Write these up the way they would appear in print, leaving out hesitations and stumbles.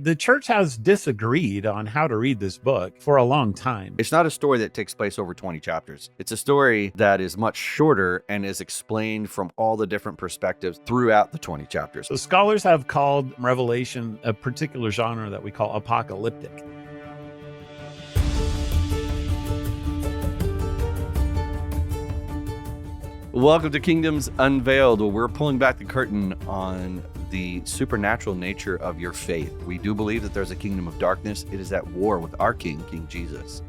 The church has disagreed on how to read this book for a long time. It's not a story that takes place over 20 chapters. It's a story that is much shorter and is explained from all the different perspectives throughout the 20 chapters. So scholars have called Revelation a particular genre that we call apocalyptic. Welcome to Kingdoms Unveiled, where we're pulling back the curtain on the supernatural nature of your faith. We do believe that there's a kingdom of darkness. It is at war with our King, King Jesus.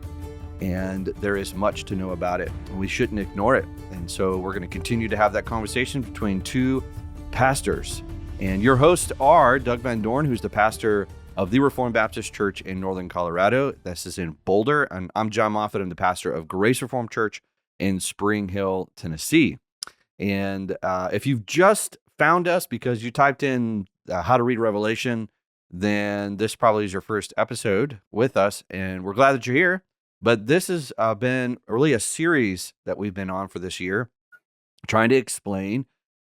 And there is much to know about it. We shouldn't ignore it. And so we're going to continue to have that conversation between two pastors. And your hosts are Doug Van Dorn, who's the pastor of the Reformed Baptist Church in Northern Colorado. This is in Boulder. And I'm Jon Moffitt. I'm the pastor of Grace Reformed Church in Spring Hill, Tennessee. And if you've just found us because you typed in how to read Revelation, then this probably is your first episode with us, and we're glad that you're here. But this has been really a series that we've been on for this year, trying to explain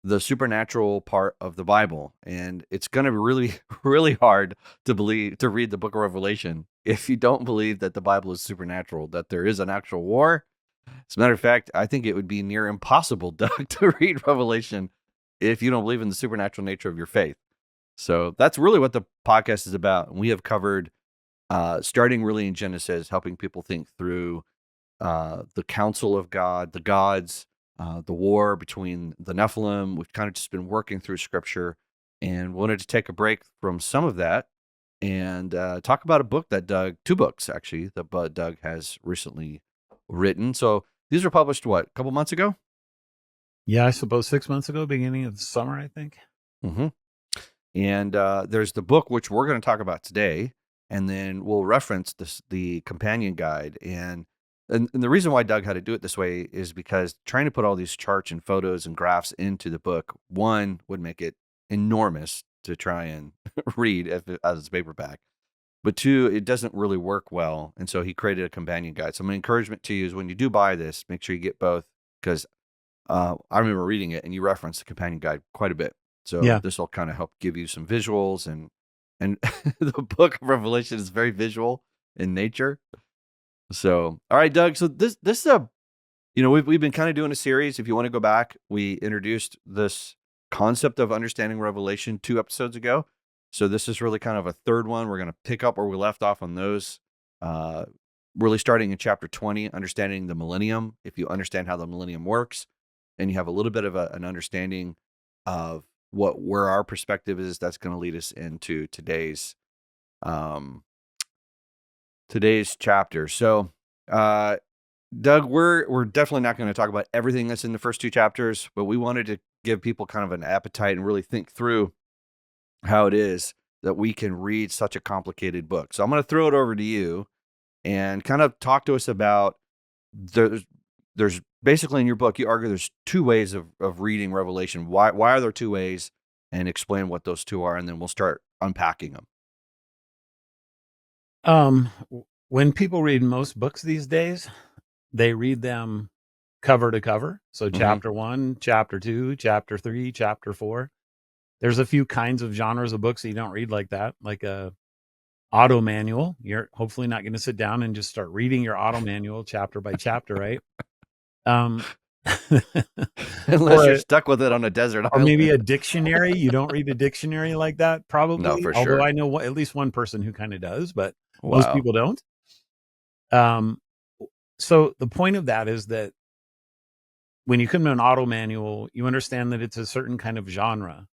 the supernatural part of the Bible. And it's going to be really, really hard to read the book of Revelation if you don't believe that the Bible is supernatural, that there is an actual war. As a matter of fact, I think it would be near impossible, Doug, to read Revelation if you don't believe in the supernatural nature of your faith. So that's really what the podcast is about. And we have covered, starting really in Genesis, helping people think through the counsel of God, the gods, the war between the Nephilim. We've kind of just been working through Scripture and wanted to take a break from some of that and talk about a book that two books actually, that Doug has recently written. So these were published, a couple months ago? Yeah, I suppose 6 months ago, beginning of the summer, I think. Mm-hmm. And there's the book, which we're going to talk about today, and then we'll reference the companion guide. And the reason why Doug had to do it this way is because trying to put all these charts and photos and graphs into the book, one, would make it enormous to try and read as a paperback. But two, it doesn't really work well. And so he created a companion guide. So my encouragement to you is when you do buy this, make sure you get both, because I remember reading it and you referenced the companion guide quite a bit. So Yeah. This will kind of help give you some visuals, and the book of Revelation is very visual in nature. So, all right, Doug. So this is we've been kind of doing a series. If you want to go back, we introduced this concept of understanding Revelation 2 episodes ago. So this is really kind of a third one. We're going to pick up where we left off on those, really starting in chapter 20, understanding the millennium. If you understand how the millennium works, and you have a little bit of an understanding of where our perspective is, that's going to lead us into today's chapter. So, Doug, we're definitely not going to talk about everything that's in the first two chapters, but we wanted to give people kind of an appetite and really think through how it is that we can read such a complicated book. So I'm going to throw it over to you and kind of talk to us about there's basically in your book, you argue there's two ways of reading Revelation. Why are there two ways? And explain what those two are, and then we'll start unpacking them. When people read most books these days, they read them cover to cover. So chapter 1, chapter 2, chapter 3, chapter 4. There's a few kinds of genres of books that you don't read like that, like a auto manual. You're hopefully not going to sit down and just start reading your auto manual chapter by chapter, right? Unless you're stuck with it on a desert or island. maybe a dictionary. You don't read a dictionary like that, probably. No, for Although sure. I know at least one person who kind of does, but most people don't. So the point of that is that when you come to an auto manual, you understand that it's a certain kind of genre.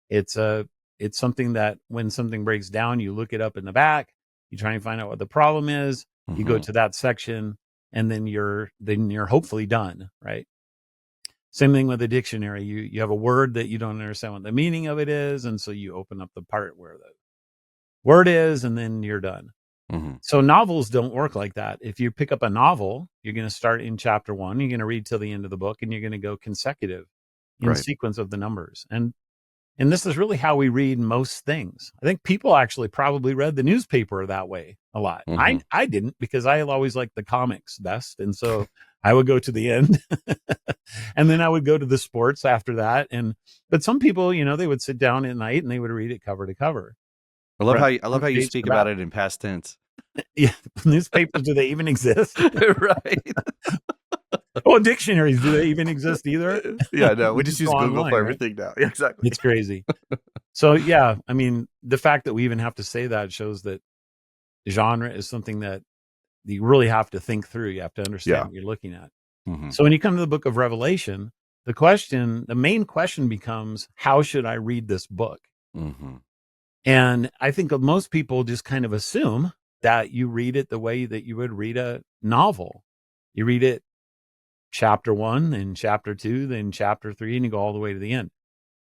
It's something that when something breaks down, you look it up in the back, you try and find out what the problem is, you go to that section, and then you're hopefully done, right? Same thing with a dictionary. You have a word that you don't understand what the meaning of it is, and so you open up the part where the word is, and then you're done. So novels don't work like that. If you pick up a novel, you're going to start in chapter 1, you're going to read till the end of the book, and you're going to go consecutive in sequence of the numbers. And this is really how we read most things. I think people actually probably read the newspaper that way a lot. I didn't, because I always liked the comics best. And so I would go to the end and then I would go to the sports after that. But some people, they would sit down at night and they would read it cover to cover. I love Front how you page to speak back. about it in past tense. Yeah, newspapers, do they even exist? Right. Oh, dictionaries, do they even exist either? Yeah, no, we You just just use go Google online, for right? everything now. Yeah, exactly. It's crazy. So, yeah, I mean, the fact that we even have to say that shows that genre is something that you really have to think through. You have to understand Yeah. what you're looking at. Mhm. So when you come to the book of Revelation, the main question becomes, how should I read this book? Mhm. And I think most people just kind of assume that you read it the way that you would read a novel. You read it chapter 1, then chapter 2, then chapter 3, and you go all the way to the end.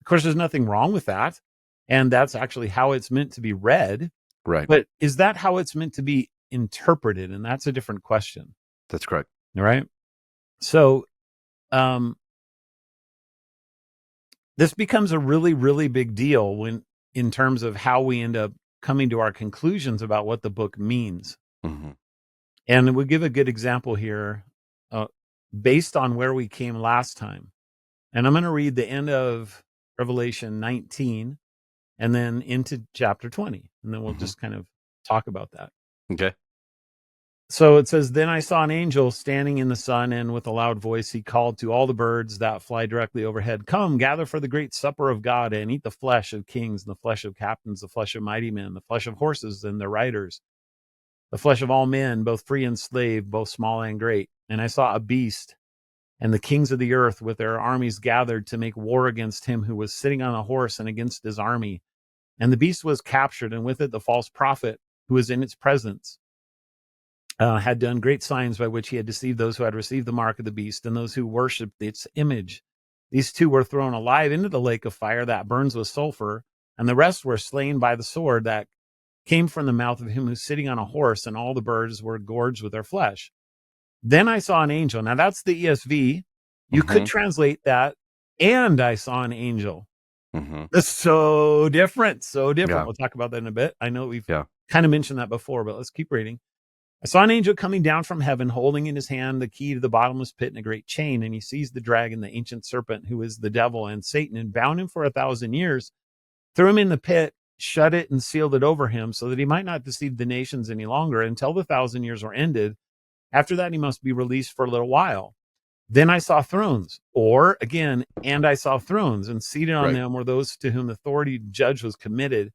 Of course, there's nothing wrong with that. And that's actually how it's meant to be read. Right. But is that how it's meant to be interpreted? And that's a different question. That's correct. All right. So um, this becomes a really, really big deal when, in terms of how we end up coming to our conclusions about what the book means. Mhm. And we'll give a good example here uh, based on where we came last time. And I'm going to read the end of Revelation 19 and then into chapter 20. And then we'll Mhm. just kind of talk about that. Okay. So it says, Then I saw an angel standing in the sun, and with a loud voice he called to all the birds that fly directly overhead, Come, gather for the great supper of God, and eat the flesh of kings, and the flesh of captains, the flesh of mighty men, the flesh of horses and their riders, the flesh of all men, both free and slave, both small and great. And I saw a beast, and the kings of the earth with their armies gathered to make war against him who was sitting on a horse and against his army. And the beast was captured, and with it the false prophet who was in its presence. Had done great signs by which he had deceived those who had received the mark of the beast and those who worshipped its image. These two were thrown alive into the lake of fire that burns with sulfur, and the rest were slain by the sword that came from the mouth of him who's sitting on a horse, and all the birds were gorged with their flesh. Then I saw an angel. Now that's the ESV. You could Mhm. translate that, and I saw an angel. Mhm. That's so different, so different. Yeah. We'll talk about that in a bit. I know we've Yeah. kind of mentioned that before, but let's keep reading. I saw an angel coming down from heaven, holding in his hand the key to the bottomless pit and a great chain. And he seized the dragon, the ancient serpent, who is the devil and Satan, and bound him for 1,000 years, threw him in the pit, shut it, and sealed it over him, so that he might not deceive the nations any longer until the 1,000 years are ended. After that, he must be released for a little while. Then I saw thrones, or again, and I saw thrones, and seated on Right. them were those to whom the authority to judge was committed.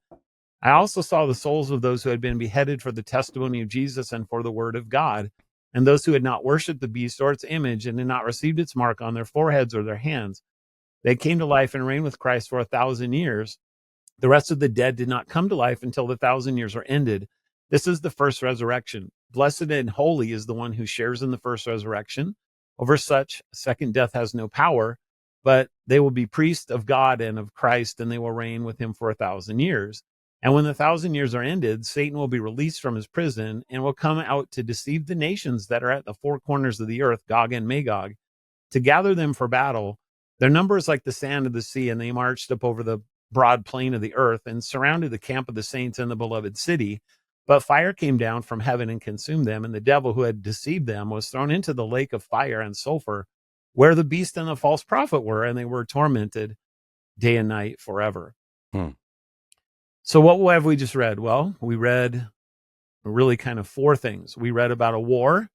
I also saw the souls of those who had been beheaded for the testimony of Jesus and for the word of God, and those who had not worshipped the beast or its image and had not received its mark on their foreheads or their hands. They came to life and reigned with Christ for 1,000 years. The rest of the dead did not come to life until the 1,000 years are ended. This is the first resurrection. Blessed and holy is the one who shares in the first resurrection. Over such, second death has no power, but they will be priests of God and of Christ, and they will reign with him for 1,000 years. And when the 1,000 years are ended, Satan will be released from his prison and will come out to deceive the nations that are at the four corners of the earth, Gog and Magog, to gather them for battle. Their number is like the sand of the sea, and they marched up over the broad plain of the earth and surrounded the camp of the saints and the beloved city. But fire came down from heaven and consumed them, and the devil who had deceived them was thrown into the lake of fire and sulfur, where the beast and the false prophet were, and they were tormented day and night forever. Hmm. So what have we just read? Well, we read really kind of four things. We read about a war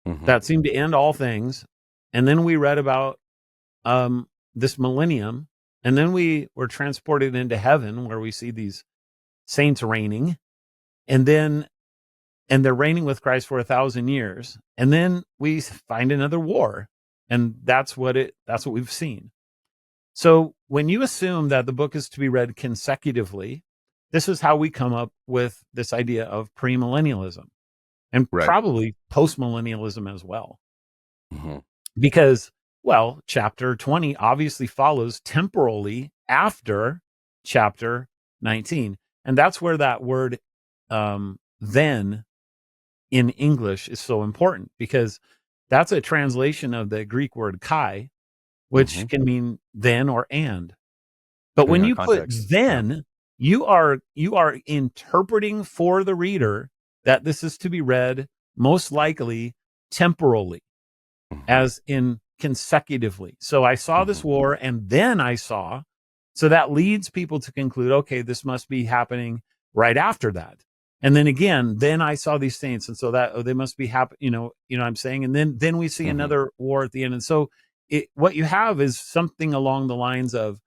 Mhm. that seemed to end all things, and then we read about this millennium, and then we were transported into heaven where we see these saints reigning, and they're reigning with Christ for 1,000 years, and then we find another war, and that's what we've seen. So when you assume that the book is to be read consecutively, this is how we come up with this idea of premillennialism and Right. probably postmillennialism as well. Mhm. Because, well, chapter 20 obviously follows temporally after chapter 19. And that's where that word then in English is so important, because that's a translation of the Greek word kai, which Mhm. can mean then or and. But when Depending on you put context. Yeah. then, you are interpreting for the reader that this is to be read most likely temporally, Mhm. as in consecutively. So I saw this Mhm. war and then I saw. So that leads people to conclude, okay, this must be happening right after that. And then again, then I saw these saints, and so that they must be happy. What I'm saying. And then we see another war at the end, and so what you have is something along the lines of,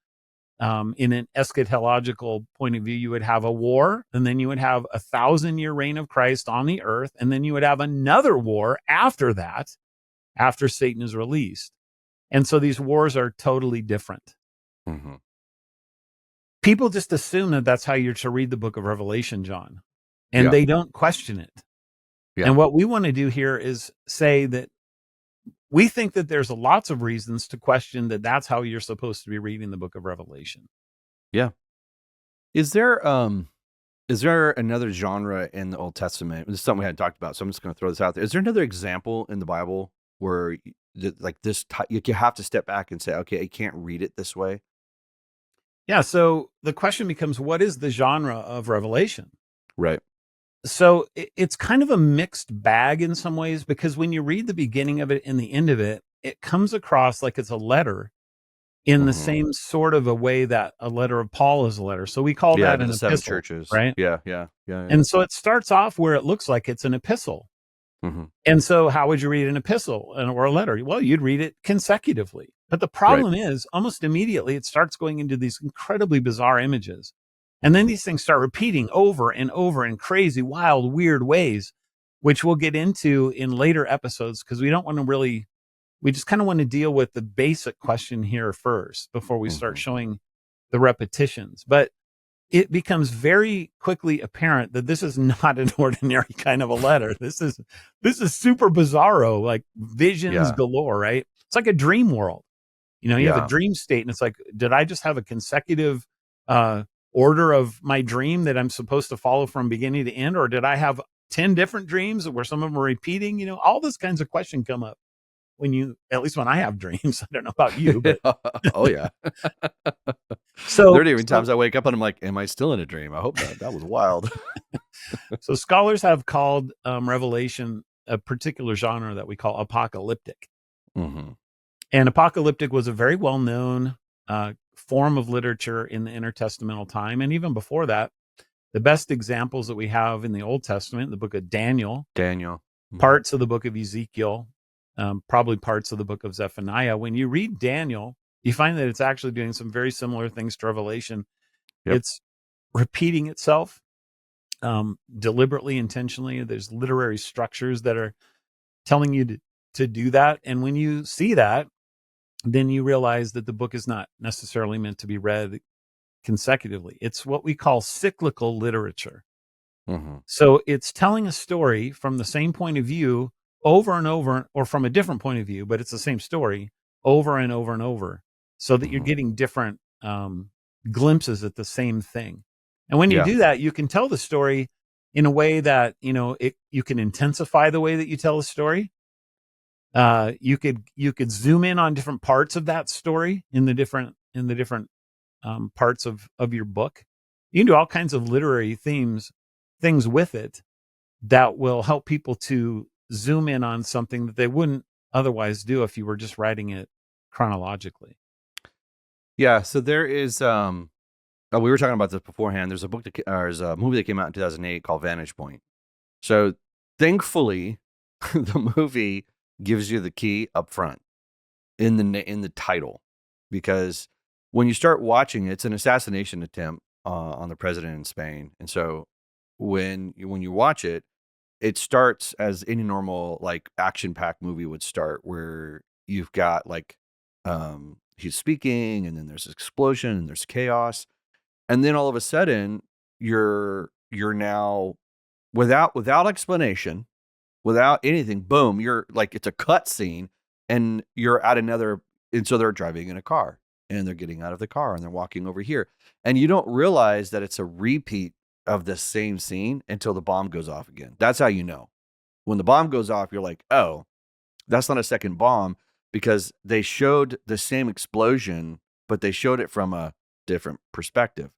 in an eschatological point of view, you would have a war, and then you would have 1,000-year reign of Christ on the earth, and then you would have another war after that, after Satan is released. And so these wars are totally different. Mm-hmm. People just assume that that's how you're to read the book of Revelation, John, and they don't question it. Yeah. And what we want to do here is say that we think that there's lots of reasons to question that that's how you're supposed to be reading the book of Revelation. Yeah. Is there another genre in the Old Testament? This is something we hadn't talked about, so I'm just going to throw this out there. Is there another example in the Bible where like this, you have to step back and say, okay, I can't read it this way? Yeah. So the question becomes, what is the genre of Revelation? Right. So it's kind of a mixed bag in some ways, because when you read the beginning of it and the end of it, it comes across like it's a letter in the same sort of a way that a letter of Paul is a letter. So we call that an the 7 epistle, churches. right? Yeah. And so it starts off where it looks like it's an epistle. Mm-hmm. And so how would you read an epistle or a letter? Well, you'd read it consecutively. But the problem is, almost immediately, it starts going into these incredibly bizarre images. And then these things start repeating over and over in crazy, wild, weird ways, which we'll get into in later episodes, because we just kind of want to deal with the basic question here first before we start showing the repetitions. But it becomes very quickly apparent that this is not an ordinary kind of a letter. This is super bizarro, like visions galore, right? It's like a dream world. You have a dream state, and it's like, did I just have a consecutive order of my dream that I'm supposed to follow from beginning to end? Or did I have 10 different dreams where some of them are repeating? All those kinds of questions come up at least when I have dreams. I don't know about you, but oh yeah. So there are even times I wake up and I'm like, am I still in a dream? I hope not. That was wild. So scholars have called Revelation a particular genre that we call apocalyptic. Mm-hmm. And apocalyptic was a very well-known form of literature in the intertestamental time. And even before that, the best examples that we have in the Old Testament, the book of Daniel, parts of the book of Ezekiel, probably parts of the book of Zephaniah. When you read Daniel, you find that it's actually doing some very similar things to Revelation. Yep. It's repeating itself deliberately, intentionally. There's literary structures that are telling you to do that. And when you see that, then you realize that the book is not necessarily meant to be read consecutively. It's what we call cyclical literature. Mm-hmm. So it's telling a story from the same point of view over and over, or from a different point of view, but it's the same story over and over and over, so that you're getting different glimpses at the same thing. And when you do that, you can tell the story in a way that, you can intensify the way that you tell a story. You could zoom in on different parts of that story in the different parts of your book. You can do all kinds of literary things with it that will help people to zoom in on something that they wouldn't otherwise do if you were just writing it chronologically. Yeah. So there is, we were talking about this beforehand. There's a movie that came out in 2008 called Vantage Point. So thankfully, the movie gives you the key up front in the title, because when you start watching it, it's an assassination attempt on the president in Spain. And so when you watch it, it starts as any normal like action-packed movie would start, where you've got like he's speaking, and then there's an explosion and there's chaos, and then all of a sudden you're now without explanation, without anything, boom, you're like, it's a cut scene, and you're at another, and so they're driving in a car, and they're getting out of the car, and they're walking over here, and you don't realize that it's a repeat of the same scene until the bomb goes off again. That's how you know. When the bomb goes off, you're like, oh, that's not a second bomb, because they showed the same explosion, but they showed it from a different perspective.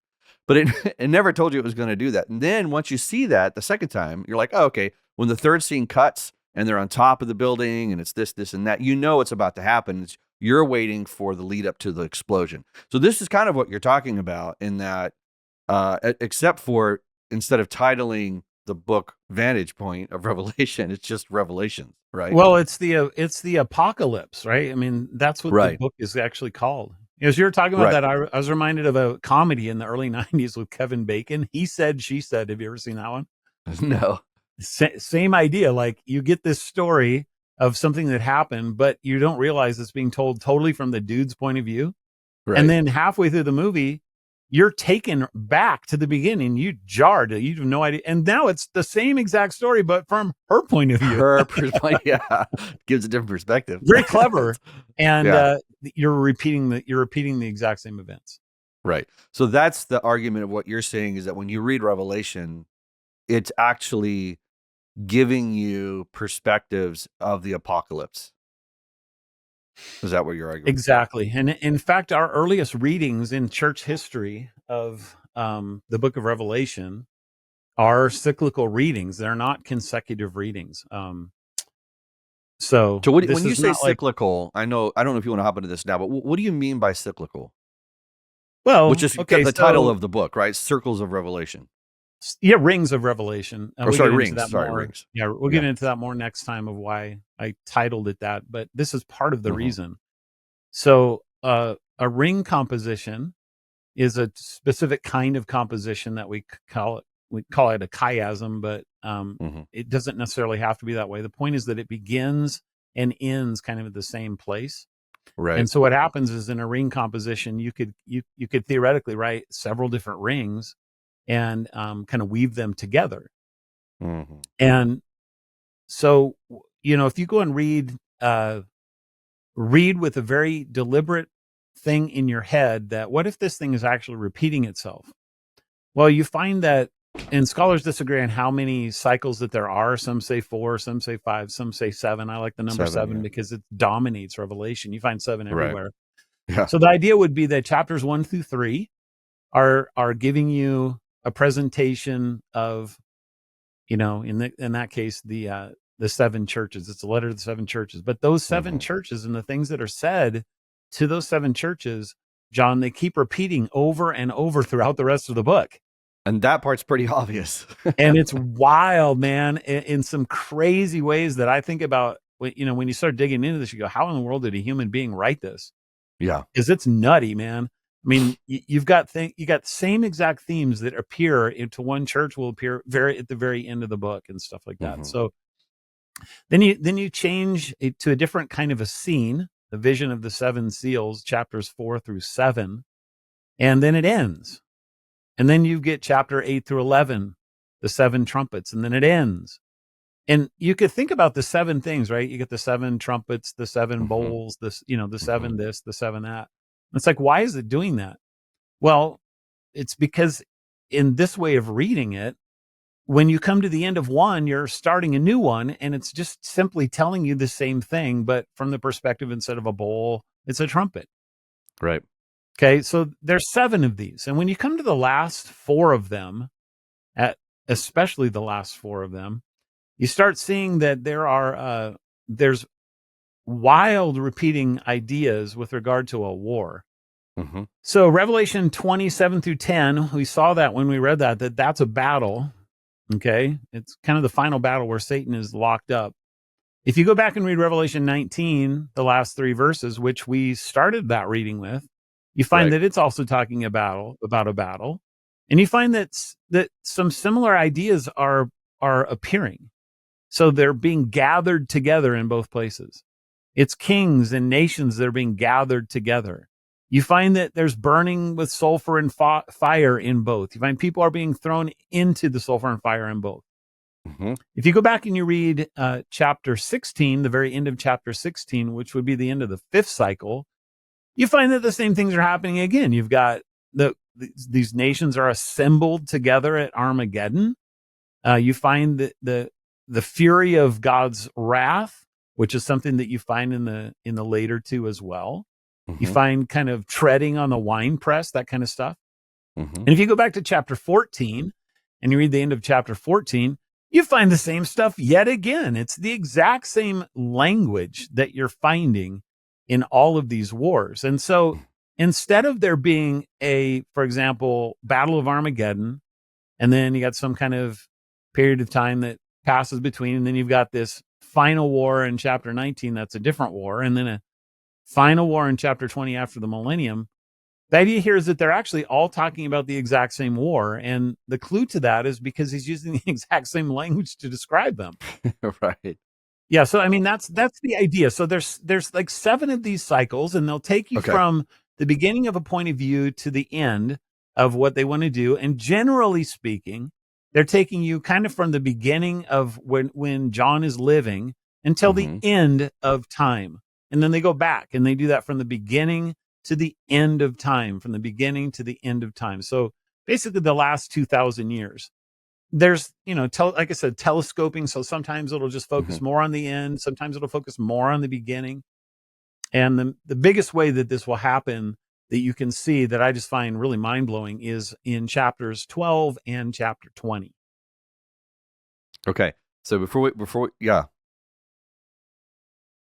But it never told you it was going to do that. And then once you see that the second time, you're like, oh, okay. When the third scene cuts and they're on top of the building and it's this, and that, it's about to happen. You're waiting for the lead up to the explosion. So this is kind of what you're talking about, in that, except for instead of titling the book Vantage Point of Revelation, it's just Revelations, right? Well, it's the apocalypse, right? I mean, that's what the Right. book is actually called. As you were talking about Right. that, I was reminded of a comedy in the early '90s with Kevin Bacon. He Said, She Said. Have you ever seen that one? No. Same idea. Like, you get this story of something that happened, but you don't realize it's being told totally from the dude's point of view. Right. And then halfway through the movie, you're taken back to the beginning. You jarred. You have no idea. And now it's the same exact story, but from her point of view. Her perspective, yeah, gives a different perspective. Very clever. And Yeah. you're repeating the exact same events. Right. So that's the argument of what you're saying, is that when you read Revelation, it's actually giving you perspectives of the apocalypse. Is that what you're arguing? Exactly. And in fact, our earliest readings in church history of the book of Revelation are cyclical readings. They're not consecutive readings. So when this you is say not like, cyclical, I don't know if you want to hop into this now, but what do you mean by cyclical? well, Which is okay, the title so of the book, right? Circles of Revelation. yeah, Rings of Revelation. Or We'll sorry, get into rings. that Sorry, more. rings. Yeah, we'll get into that more next time of why I titled it that. But this is part of the reason. So a ring composition is a specific kind of composition that we call it a chiasm, but it doesn't necessarily have to be that way. The point is that it begins and ends kind of at the same place. Right. And so what happens is, in a ring composition, you could theoretically write several different rings and kind of weave them together. And so, if you go and read with a very deliberate thing in your head, that what if this thing is actually repeating itself? Well, you find that, and scholars disagree on how many cycles that there are. Some say 4, some say 5, some say 7. I like the number 7 because it dominates Revelation. You find 7 everywhere. Yeah. So the idea would be that chapters 1 through 3 are giving you a presentation of, in that case, the 7 churches. It's a letter to the 7 churches. But those 7 churches and the things that are said to those 7 churches, John, they keep repeating over and over throughout the rest of the book. And that part's pretty obvious. And it's wild, man, in some crazy ways that I think about. When you start digging into this, you go, how in the world did a human being write this? Yeah. Because it's nutty, man. I mean, you've got same exact themes that appear into one church will appear at the very end of the book and stuff like that. So then you change it to a different kind of a scene, the vision of the 7 seals, chapters 4 through 7, and then it ends. And then you get chapter 8 through 11, the 7 trumpets, and then it ends. And you could think about the 7 things, right? You get the 7 trumpets, the 7 bowls, the 7 this, the 7 that. It's like, why is it doing that? Well, it's because in this way of reading it, when you come to the end of one, you're starting a new one, and it's just simply telling you the same thing, but from the perspective, instead of a bowl, it's a trumpet. Right. Okay, so there's 7 of these. And when you come to the last 4 of them, especially the last 4 of them, you start seeing that there's wild repeating ideas with regard to a war. So Revelation 27 through 10, we saw that when we read that's a battle. Okay, it's kind of the final battle where Satan is locked up. If you go back and read Revelation 19, the last 3 verses, which we started that reading with, you find that it's also talking about a battle, and you find that some similar ideas are appearing. So they're being gathered together in both places. It's kings and nations that are being gathered together. You find that there's burning with sulfur and fire in both. You find people are being thrown into the sulfur and fire in both. If you go back and you read chapter 16, the very end of chapter 16, which would be the end of the 5th cycle, you find that the same things are happening again. You've got these nations are assembled together at Armageddon. You find that the fury of God's wrath, which is something that you find in the later 2 as well. You find kind of treading on the winepress, that kind of stuff. And if you go back to chapter 14 and you read the end of chapter 14, you find the same stuff yet again. It's the exact same language that you're finding in all of these wars. And so instead of there being for example, Battle of Armageddon, and then you got some kind of period of time that passes between, and then you've got this final war in chapter 19 that's a different war, and then a final war in chapter 20 after the millennium. The idea here is that they're actually all talking about the exact same war, and the clue to that is because he's using the exact same language to describe them. Right. Yeah, so I mean that's the idea. So there's like 7 of these cycles, and they'll take you Okay. from the beginning of a point of view to the end of what they want to do. And generally speaking, they're taking you kind of from the beginning of when John is living until the Mm-hmm. end of time. And then they go back and they do that from the beginning to the end of time, from the beginning to the end of time. So basically the last 2,000 years. There's, like I said, telescoping. So sometimes it'll just Mm-hmm. focus more on the end. Sometimes it'll focus more on the beginning. And the biggest way that this will happen that you can see that I just find really mind blowing is in chapters 12 and chapter 20. Okay. So before we, yeah.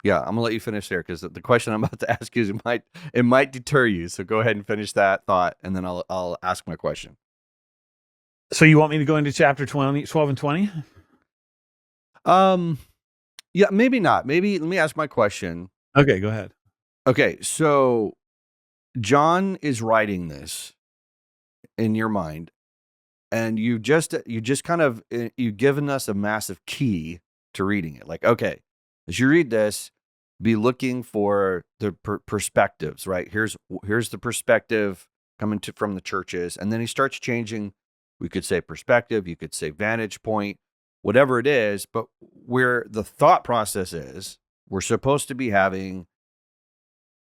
Yeah, I'm gonna let you finish there because the question I'm about to ask you is it might deter you. So go ahead and finish that thought, and then I'll ask my question. So you want me to go into chapter 12 and 20? Yeah, maybe not. Maybe let me ask my question. Okay, go ahead. Okay, so John is writing this in your mind, and you just kind of you've given us a massive key to reading it. Like, okay, as you read this, be looking for the perspectives. Right, here's the perspective coming from the churches, and then he starts changing. We could say perspective, you could say vantage point, whatever it is, but where the thought process is, we're supposed to be having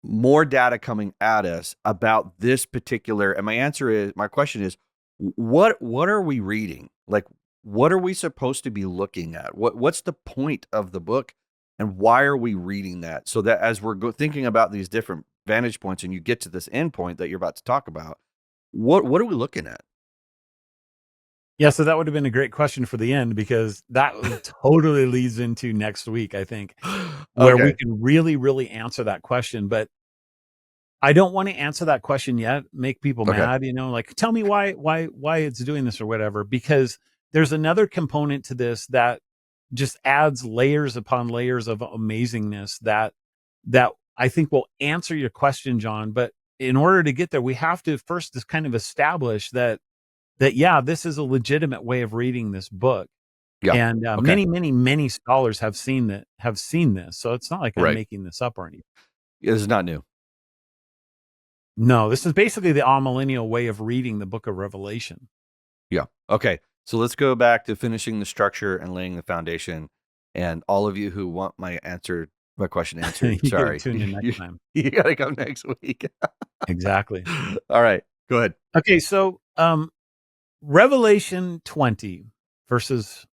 more data coming at us about this particular, and my question is, what are we reading? Like, what are we supposed to be looking at? What's the point of the book, and why are we reading that? So that as we're thinking about these different vantage points, and you get to this end point that you're about to talk about, what are we looking at? Yeah, so that would have been a great question for the end because that totally leads into next week, I think, where we Okay. can really, really answer that question. But I don't want to answer that question yet, make people Okay. mad, like tell me why it's doing this or whatever, because there's another component to this that just adds layers upon layers of amazingness that I think will answer your question, John. But in order to get there, we have to first just kind of establish that yeah, this is a legitimate way of reading this book. Yeah. And Okay. many, many, many scholars have seen this. So it's not like I'm Right. making this up or anything. This is not new. No, this is basically the amillennial way of reading the book of Revelation. Yeah. Okay. So let's go back to finishing the structure and laying the foundation. And all of you who want my question answered, You gotta sorry, tune in next time. you got to come next week. Exactly. All right. Go ahead. Okay, so Revelation 20 verses,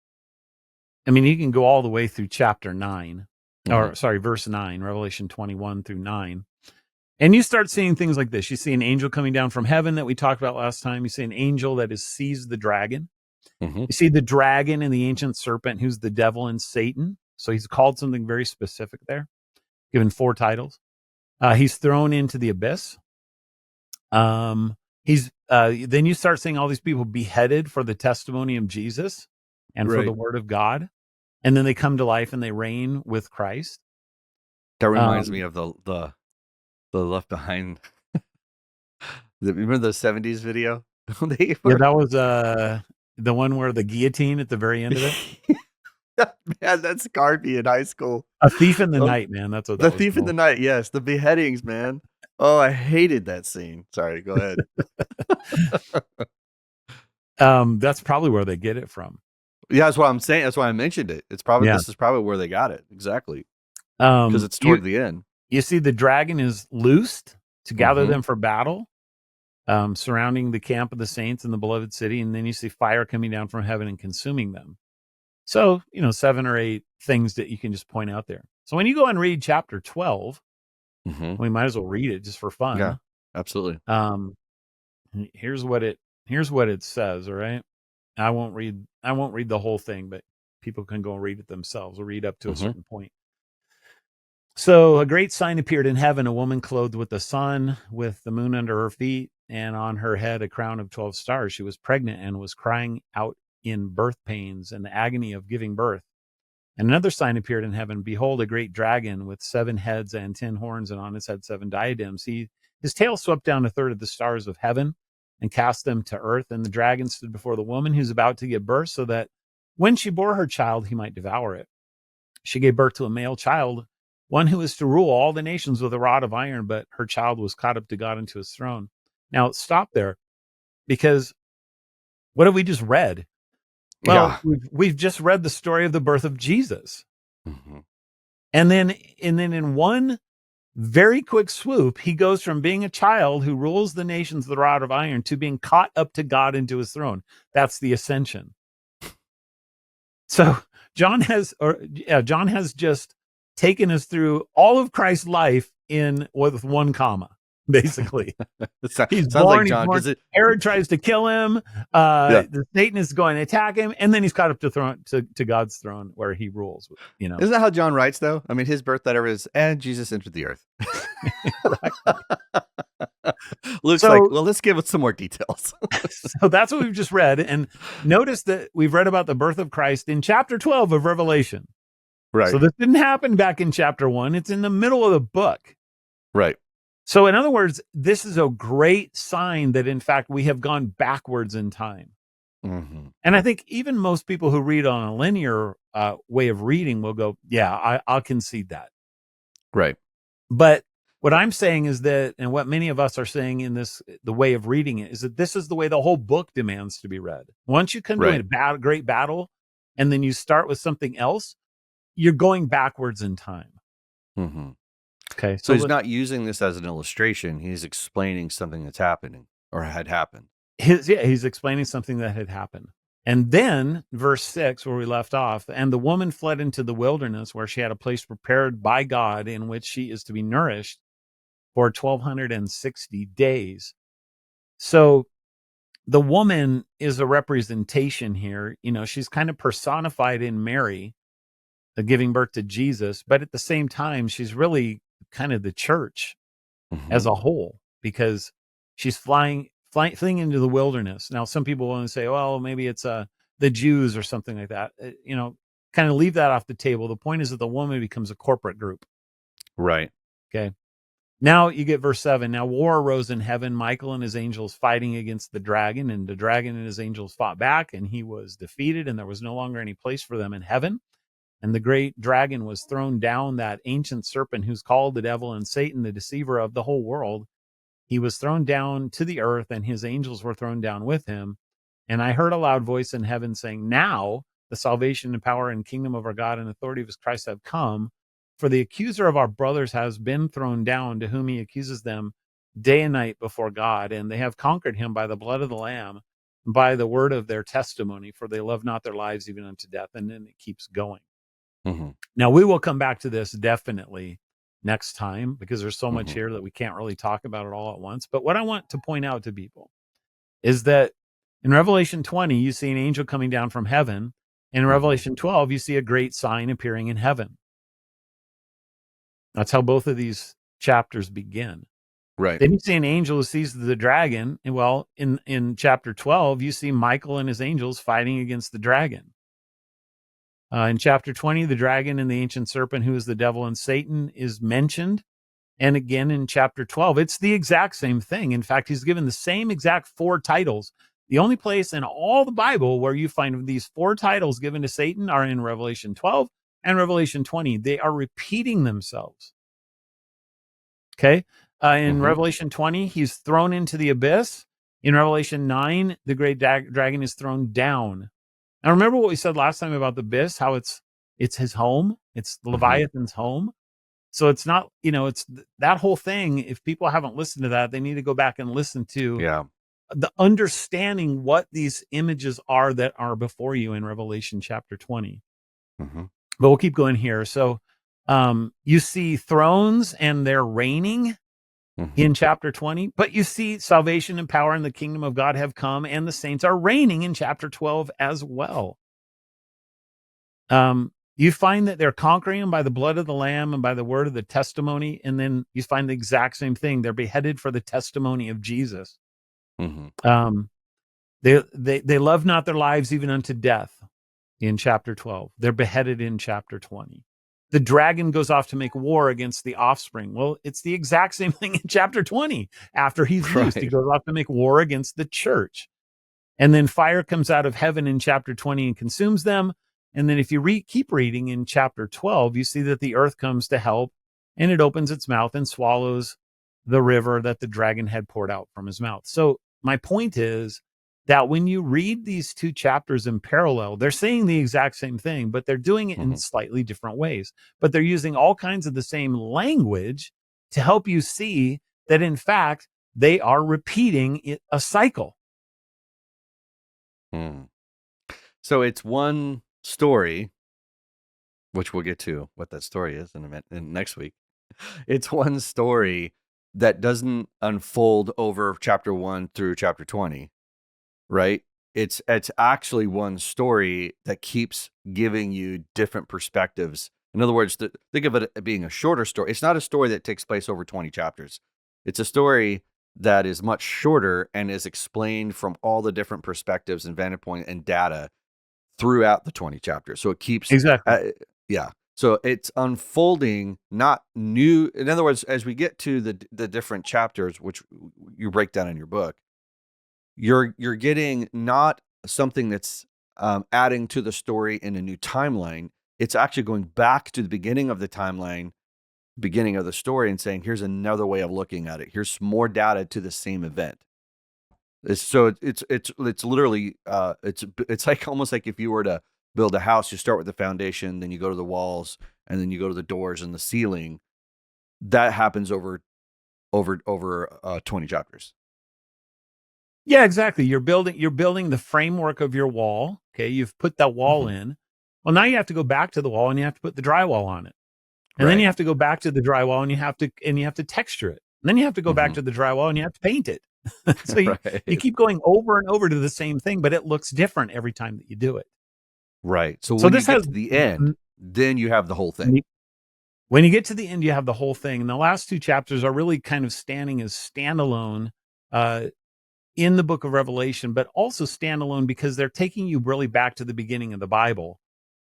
I mean, you can go all the way through chapter 9, Mhm. or sorry, verse 9, Revelation 21 through 9. And you start seeing things like this. You see an angel coming down from heaven that we talked about last time. You see an angel that has seized the dragon. Mhm. You see the dragon and the ancient serpent, who's the devil and Satan. So he's called something very specific there, given 4 titles. He's thrown into the abyss. He's then you start seeing all these people beheaded for the testimony of Jesus and for the Right. word of God, and then they come to life and they reign with Christ. That reminds Um, me of the Left Behind. Remember the 70s video? They yeah, were that was the one where the guillotine at the very end of it. man, that scarred me in high school. A Thief in the Oh, Night, man. That's what The that was Thief in the called. Night, yes, the beheadings, man. Oh, I hated that scene. Sorry, go ahead. That's probably where they get it from. Yeah, that's what I'm saying. That's why I mentioned it. Yeah. This is probably where they got it. Exactly. Because it's You toward the end. you see the dragon is loosed to gather Mhm. them for battle, surrounding the camp of the saints in the beloved city, and then you see fire coming down from heaven and consuming them. So, 7 or 8 things that you can just point out there. So when you go and read chapter 12, Mhm. we might as well read it just for Yeah, fun. absolutely. Um, here's what it says, all right? I won't read the whole thing, but people can go and read it themselves. We'll read up to a Mhm. certain point. So a great sign appeared in heaven, a woman clothed with the sun, with the moon under her feet, and on her head a crown of 12 stars. She was pregnant and was crying out in birth pains and the agony of giving birth. And another sign appeared in heaven. Behold, a great dragon with 7 heads and 10 horns, and on his head 7 diadems. His tail swept down a third of the stars of heaven and cast them to earth. And the dragon stood before the woman who's about to give birth, so that when she bore her child, he might devour it. She gave birth to a male child, one who is to rule all the nations with a rod of iron, but her child was caught up to God into his throne. Now, stop there, because what have we just read? Well, we've just read the story of the birth of Jesus. Mm-hmm. And then in one very quick swoop, he goes from being a child who rules the nations with a rod of iron to being caught up to God into his throne. That's the ascension. So John has just taken us through all of Christ's life with one comma, basically. He's born. Like John, Herod tries to kill him. The Satan is going to attack him, and then he's caught up to God's throne where he rules. Isn't that how John writes, though? I mean, his birth letter is, "And Jesus entered the earth." Luke's like, well, let's give it some more details. So that's what we've just read, and notice that we've read about the birth of Christ in chapter 12 of Revelation. Right. So this didn't happen back in chapter 1. It's in the middle of the book. Right. So in other words, this is a great sign that, in fact, we have gone backwards in time. Mm-hmm. And I think even most people who read on a linear way of reading will go, yeah, I'll concede that. Right. But what I'm saying is that, and what many of us are saying in the way of reading it, is that this is the way the whole book demands to be read. Once you come to a great battle, and then you start with something else, you're going backwards in time. Mm-hmm. Okay. So he's not using this as an illustration. He's explaining something that's happening or had happened. He's explaining something that had happened. And then verse 6, where we left off, and the woman fled into the wilderness where she had a place prepared by God in which she is to be nourished for 1,260 days. So the woman is a representation here. She's kind of personified in Mary, giving birth to Jesus, but at the same time, she's really kind of the church as a whole, because she's fleeing into the wilderness. Now, some people want to say, well, maybe it's the Jews or something like that. Kind of leave that off the table. The point is that the woman becomes a corporate group. Right. Okay. Now you get verse 7. Now war arose in heaven, Michael and his angels fighting against the dragon, and the dragon and his angels fought back, and he was defeated, and there was no longer any place for them in heaven. And the great dragon was thrown down, that ancient serpent who's called the devil and Satan, the deceiver of the whole world. He was thrown down to the earth, and his angels were thrown down with him. And I heard a loud voice in heaven saying, now the salvation and power and kingdom of our God and authority of his Christ have come. For the accuser of our brothers has been thrown down, to whom he accuses them day and night before God. And they have conquered him by the blood of the Lamb, and by the word of their testimony, for they love not their lives even unto death. And then it keeps going. Mm-hmm. Now, we will come back to this definitely next time, because there's so much here that we can't really talk about it all at once. But what I want to point out to people is that in Revelation 20, you see an angel coming down from heaven. In Revelation 12, you see a great sign appearing in heaven. That's how both of these chapters begin. Right. Then you see an angel who sees the dragon. And well, in chapter 12, you see Michael and his angels fighting against the dragon. In chapter 20, the dragon and the ancient serpent, who is the devil and Satan, is mentioned. And again, in chapter 12, it's the exact same thing. In fact, he's given the same exact 4 titles. The only place in all the Bible where you find these 4 titles given to Satan are in Revelation 12 and Revelation 20. They are repeating themselves. Okay. In Revelation 20, he's thrown into the abyss. In Revelation 9, the great dragon is thrown down. Now, remember what we said last time about the abyss, how it's his home. It's Leviathan's home. So it's not, it's that whole thing. If people haven't listened to that, they need to go back and listen to the understanding what these images are that are before you in Revelation chapter 20. But we'll keep going here. So you see thrones and they're reigning in chapter 20, but you see salvation and power and the kingdom of God have come, and the saints are reigning in chapter 12 as well. You find that they're conquering them by the blood of the Lamb and by the word of the testimony. And then you find the exact same thing. They're beheaded for the testimony of Jesus. Hmm. Um, they love not their lives even unto death in chapter 12. They're beheaded in chapter 20. The dragon goes off to make war against the offspring. Well, it's the exact same thing in chapter 20. After he's loosed, he Right. goes off to make war against the church. And then fire comes out of heaven in chapter 20 and consumes them. And then if you keep reading in chapter 12, you see that the earth comes to help and it opens its mouth and swallows the river that the dragon had poured out from his mouth. So my point is that when you read these two chapters in parallel, they're saying the exact same thing, but they're doing it in Hmm. slightly different ways. But they're using all kinds of the same language to help you see that, in fact, they are repeating a cycle. Hmm. So it's one story, which we'll get to what that story is in a minute, in next week. It's one story that doesn't unfold over chapter 1 through chapter 20, right? It's actually one story that keeps giving you different perspectives. In other words, think of it as being a shorter story. It's not a story that takes place over 20 chapters. It's a story that is much shorter and is explained from all the different perspectives and vantage point and data throughout the 20 chapters. So it keeps, Exactly. yeah. So it's unfolding, not new. In other words, as we get to the different chapters, which you break down in your book, you're getting not something that's adding to the story in a new timeline. It's actually going back to the beginning of the timeline, beginning of the story, and saying, here's another way of looking at it. Here's more data to the same event. It's literally it's like almost like if you were to build a house, you start with the foundation, then you go to the walls, and then you go to the doors and the ceiling. That happens over 20 chapters. Yeah, exactly. You're building the framework of your wall. Okay, you've put that wall Hmm. in. Well, now you have to go back to the wall and you have to put the drywall on it. And then Right. you have to go back to the drywall and you have to texture it. And then you have to go back Hmm. to the drywall and you have to paint it. So you Right. keep going over and over to the same thing, but it looks different every time that you do it. Right. So So when you this get has to the end, then you have the whole thing. when you get to the end, you have the whole thing. And the last two chapters are really kind of standing as standalone uh, in the book of Revelation, but also standalone because they're taking you really back to the beginning of the Bible,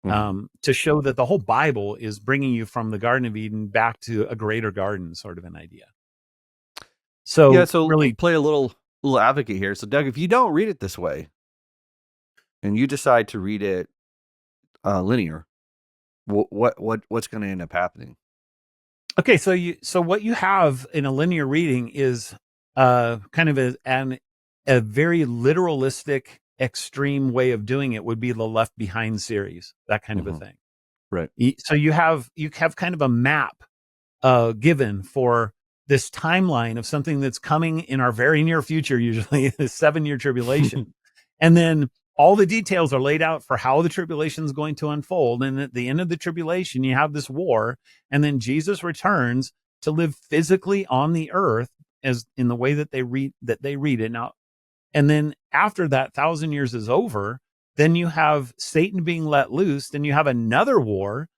Hmm. to show that the whole Bible is bringing you from the Garden of Eden back to a greater garden, sort of an idea. Yeah. So So really, play a little advocate here. So Doug, if you don't read it this way and you decide to read it linear, what's going to end up happening? okay, so what you have in a linear reading is kind of a very literalistic, extreme way of doing it would be the Left Behind series, that kind of a Hmm. thing. Right. So you have kind of a map given for this timeline of something that's coming in our very near future, usually a 7-year tribulation. And then all the details are laid out for how the tribulation is going to unfold. And at the end of the tribulation, you have this war. And then Jesus returns to live physically on the earth as in the way that they read it. Now, and then after that 1,000 years is over, then you have Satan being let loose. Then you have another war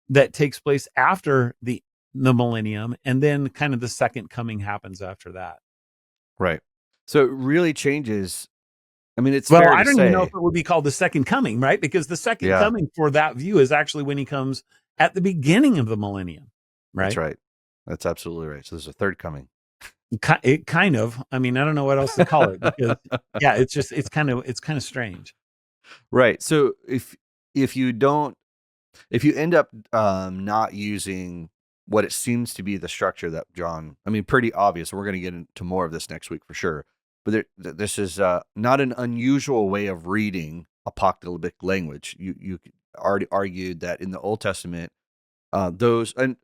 that takes place after the millennium, and then kind of the second coming happens after that. Right. So it really changes. I mean, it's Well, fair I to don't even know if say, it would be called the second coming, right? Because the second yeah, coming for that view is actually when he comes at the beginning of the millennium, that's right? right. That's absolutely right. So there's a third coming. It kind of. I mean, I don't know what else to call it because yeah, it's kind of strange. Right. So if you don't if you end up not using what it seems to be the structure that John, I mean, pretty obvious. We're going to get into more of this next week for sure. But this is not an unusual way of reading apocalyptic language. You already argued that in the Old Testament, those and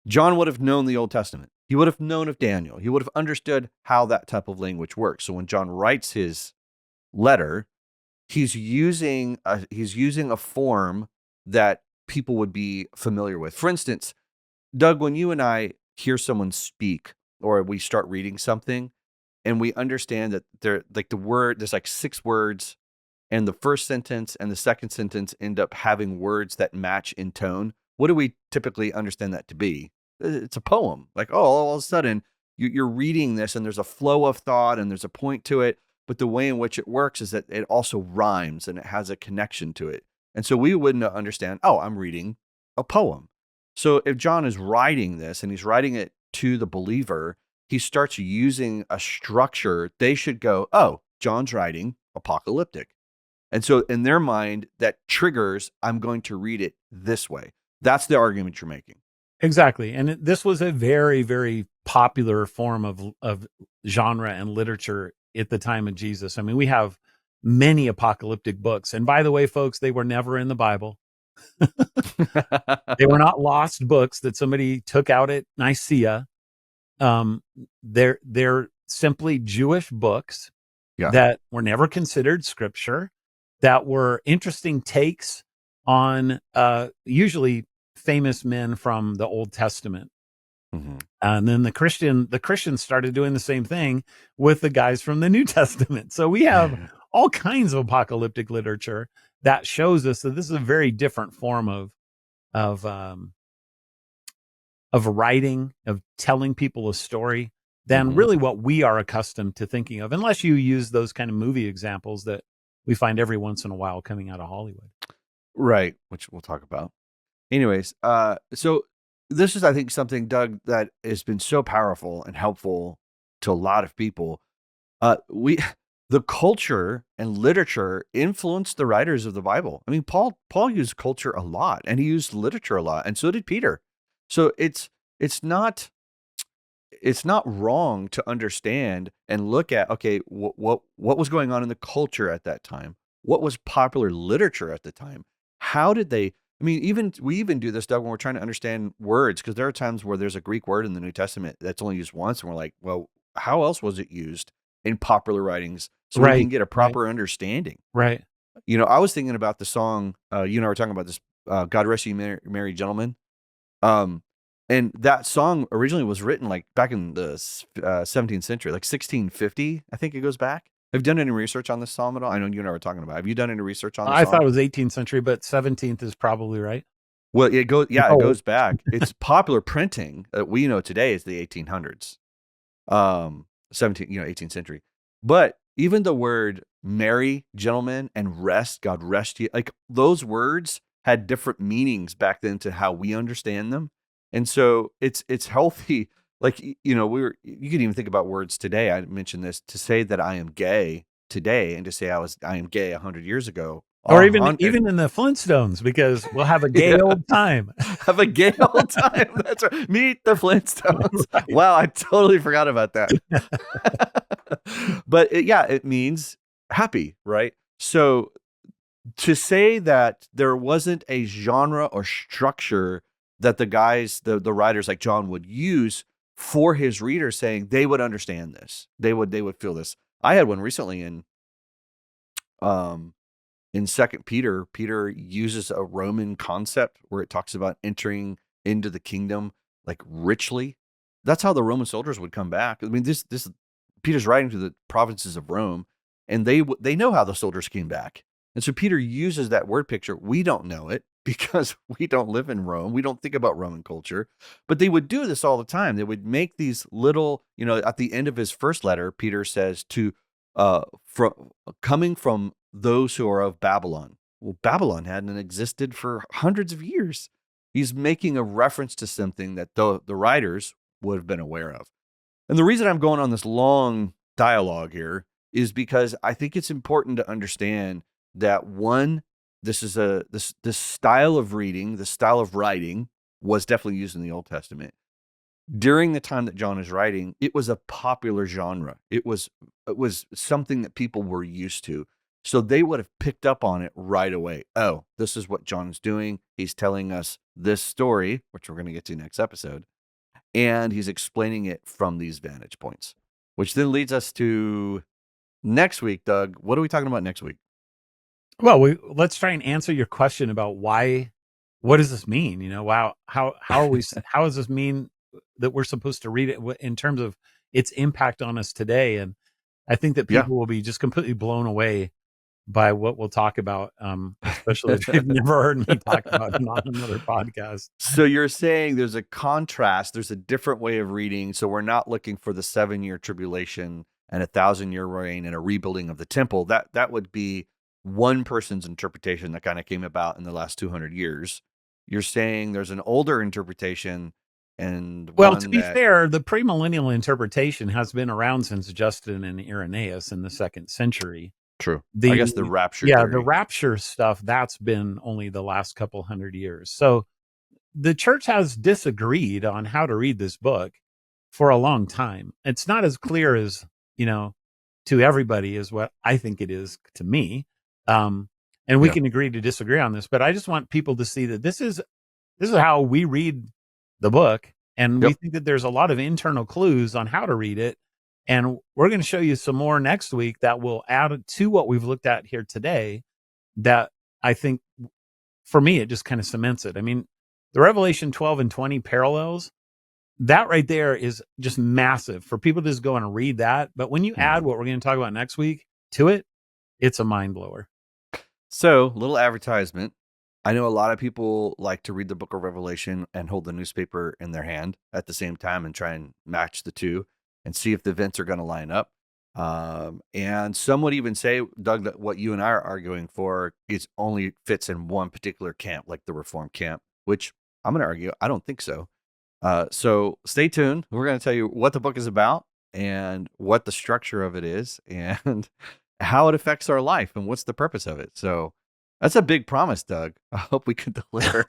John would have known the Old Testament. He would have known of Daniel. He would have understood how that type of language works. So when John writes his letter, he's using a form that people would be familiar with. For instance, Doug, when you and I hear someone speak or we start reading something and we understand that there's like 6 words and the first sentence and the second sentence end up having words that match in tone. What do we typically understand that to be? It's a poem. Like, oh, all of a sudden you're reading this and there's a flow of thought and there's a point to it, but the way in which it works is that it also rhymes and it has a connection to it. And so we wouldn't understand, oh, I'm reading a poem. So if John is writing this and he's writing it to the believer, he starts using a structure. They should go, oh, John's writing apocalyptic. And so in their mind, that triggers, I'm going to read it this way. That's the argument you're making. Exactly. And this was a very, very popular form of genre and literature at the time of Jesus. I mean, we have many apocalyptic books. And by the way, folks, they were never in the Bible. They were not lost books that somebody took out at Nicaea. They're simply Jewish books that were never considered scripture, that were interesting takes on usually famous men from the Old Testament. Mm-hmm. And then the Christians started doing the same thing with the guys from the New Testament. So we have all kinds of apocalyptic literature that shows us that this is a very different form of writing, of telling people a story than really what we are accustomed to thinking of, unless you use those kind of movie examples that we find every once in a while coming out of Hollywood. Right, which we'll talk about. Anyways, so this is, I think, something, Doug, that has been so powerful and helpful to a lot of people. The culture and literature influenced the writers of the Bible. I mean, Paul used culture a lot, and he used literature a lot, and so did Peter. So it's not wrong to understand and look at, okay, what was going on in the culture at that time? What was popular literature at the time? How did they? I mean, we even do this, Doug, when we're trying to understand words, because there are times where there's a Greek word in the New Testament that's only used once, and we're like, well, how else was it used in popular writings? So we can get a proper understanding. Right. You know, I was thinking about the song, you and I were talking about this, God Rest You Merry Gentlemen. And that song originally was written like back in the 17th century, like 1650, I think it goes back. Have you done any research on this psalm at all? I know you and I were talking about it. Have you done any research on this song? I thought it was 18th century, but 17th is probably right. Well, it goes back. It's popular printing that we know today is the 1800s, 18th century. But even the word merry, gentlemen, and rest, God rest you, like those words had different meanings back then to how we understand them. And so it's healthy. Like, you know, you can even think about words today. I mentioned this, to say that I am gay today and to say I am gay 100 years ago. Or even in the Flintstones, because we'll have a gay old time. Have a gay old time. That's right. Meet the Flintstones. Right. Wow, I totally forgot about that. But it means happy, right? So to say that there wasn't a genre or structure that the guys, the writers like John would use for his readers, saying they would understand this, they would feel this. I had one recently in 2 Peter uses a Roman concept where it talks about entering into the kingdom like richly. That's how the Roman soldiers would come back. I mean, this Peter's writing to the provinces of Rome, and they know how the soldiers came back. And so Peter uses that word picture. We don't know it because we don't live in Rome. We don't think about Roman culture, but they would do this all the time. They would make these little, at the end of his first letter, Peter says coming from those who are of Babylon. Well, Babylon hadn't existed for hundreds of years. He's making a reference to something that the writers would have been aware of. And the reason I'm going on this long dialogue here is because I think it's important to understand that, one, this style of reading, the style of writing was definitely used in the Old Testament. During the time that John is writing, it was a popular genre. It was something that people were used to. So they would have picked up on it right away. Oh, this is what John's doing. He's telling us this story, which we're going to get to next episode. And he's explaining it from these vantage points, which then leads us to next week. Doug, what are we talking about next week? Well, let's try and answer your question about why. What does this mean? How are we? How does this mean that we're supposed to read it in terms of its impact on us today? And I think that people will be just completely blown away by what we'll talk about, especially if they've never heard me talk about it on another podcast. So you're saying there's a contrast, there's a different way of reading. So we're not looking for the 7-year tribulation and 1,000-year reign and a rebuilding of the temple. That would be one person's interpretation that kind of came about in the last 200 years. You're saying there's an older interpretation and Well, to one be that fair, the premillennial interpretation has been around since Justin and Irenaeus in the 2nd century. true. I The guess the rapture Yeah, the theory. rapture stuff, that's been only the last couple hundred years. So the church has disagreed on how to read this book for a long time. It's not as clear as, to everybody as what I think it is to me. And we Yeah. can agree to disagree on this, but I just want people to see that this is how we read the book. And we Yep. think that there's a lot of internal clues on how to read it. And we're going to show you some more next week that will add to what we've looked at here today, that I think, for me, it just kind of cements it. I mean, the Revelation 12 and 20 parallels, that right there is just massive for people to just go and read that. But when you add what we're going to talk about next week to it, it's a mind blower. So, little advertisement. I know a lot of people like to read the book of Revelation and hold the newspaper in their hand at the same time and try and match the two and see if the events are going to line up. And some would even say, Doug, that what you and I are arguing for is only fits in one particular camp, like the Reformed camp, which I'm going to argue, I don't think so. So stay tuned. We're going to tell you what the book is about and what the structure of it is and how it affects our life and what's the purpose of it. So that's a big promise, Doug. I hope we can deliver.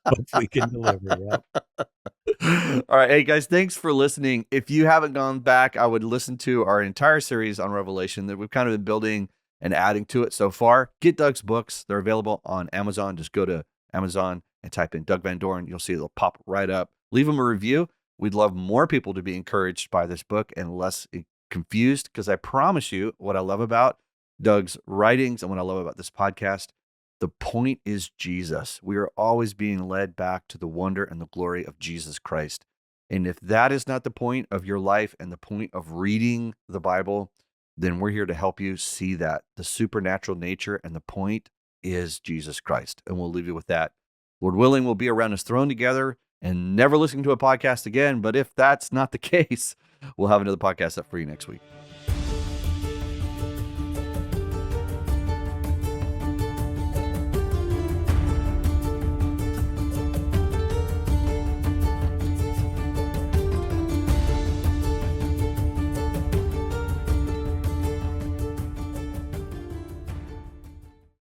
Hope we can deliver. Yep. All right. Hey, guys, thanks for listening. If you haven't gone back, I would listen to our entire series on Revelation that we've kind of been building and adding to it so far. Get Doug's books. They're available on Amazon. Just go to Amazon and type in Doug Van Dorn. You'll see it'll pop right up. Leave him a review. We'd love more people to be encouraged by this book and less confused, because I promise you what I love about Doug's writings and what I love about this podcast, the point is Jesus. We are always being led back to the wonder and the glory of Jesus Christ. And if that is not the point of your life and the point of reading the Bible, then we're here to help you see that. The supernatural nature and the point is Jesus Christ. And we'll leave you with that. Lord willing, we'll be around his throne together and never listening to a podcast again. But if that's not the case, we'll have another podcast up for you next week.